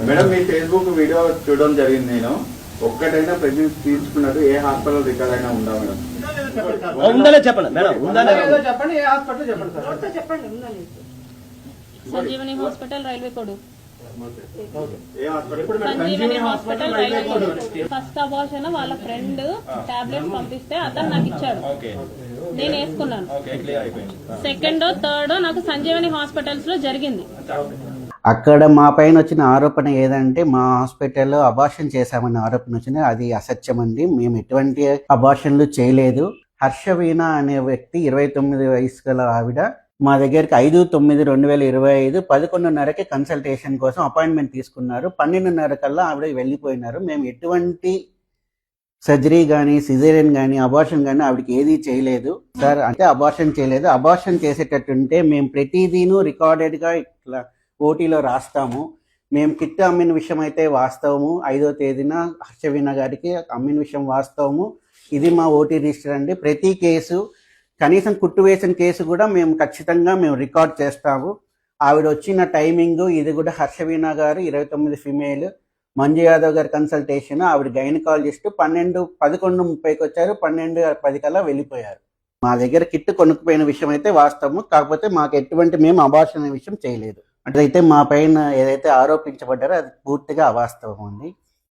Madam మీ Facebook video చూడడం జరిగింది. నేను ఒక్కటైనా ప్రెగ్నెన్సీ తీసుకున్నట్టు ఏ హాస్పిటల్ రికార్డ్ అయినా ఉందా మేడం? ఉందనే చెప్పండి మేడం, ఉందనే చెప్పండి. ఏ హాస్పిటల్ చెప్పండి సార్, చెప్పండి. Sanjeevani hospital, railway code. Sanjeevani hospital, railway code. First abortion వాళ్ళ ఫ్రెండ్ టాబ్లెట్స్ పంపిస్తే అతను నాకు ఇచ్చాడు, నేను వేసుకున్నాను. సెకండ్ థర్డ్ నాకు సంజీవని హాస్పిటల్స్ లో జరిగింది. అక్కడ మా పైన వచ్చిన ఆరోపణ ఏదంటే మా హాస్పిటల్లో అబార్షన్ చేశామన్న ఆరోపణ వచ్చింది. అది అసత్యం అండి. మేము ఎటువంటి అబార్షన్లు చేయలేదు. హర్షవీణ అనే వ్యక్తి 29 వయసు గల ఆవిడ మా దగ్గరికి 5/9/2025 11:30కి కన్సల్టేషన్ కోసం అపాయింట్మెంట్ తీసుకున్నారు. 12:30 కల్లా ఆవిడ వెళ్ళిపోయినారు. మేము ఎటువంటి సర్జరీ కానీ సిజేరియన్ కానీ అబార్షన్ కానీ ఆవిడకి ఏదీ చేయలేదు సార్. అంటే అబార్షన్ చేయలేదు. అబార్షన్ చేసేటట్టుంటే మేము ప్రతిదీను రికార్డెడ్గా ఇట్లా ఓటీలో రాస్తాము. మేము కిట్ అమ్మిన విషయం అయితే వాస్తవము. 5వ తేదీన హర్షవీణ గారికి అమ్మిన విషయం వాస్తవము. ఇది మా ఓటీ రిజిస్టర్ అండి. ప్రతి కేసు, కనీసం కుట్టు వేసిన కేసు కూడా మేము ఖచ్చితంగా రికార్డ్ చేస్తాము. ఆవిడ వచ్చిన టైమింగ్ ఇది కూడా హర్షవీణ గారు 29 ఫిమేల్, మంజు యాదవ్ గారి కన్సల్టేషన్, ఆవిడ గైనకాలజిస్ట్ 11:30కి వచ్చారు, 12:10 కల్లా వెళ్ళిపోయారు. మా దగ్గర కిట్ కొనుక్కుపోయిన విషయం అయితే వాస్తవము. కాకపోతే మాకు ఎటువంటి మేము అబార్షన్ అనే విషయం చేయలేదు. అట్లయితే మా పైన ఏదైతే ఆరోపించబడ్డారో అది పూర్తిగా అవాస్తవం అండి.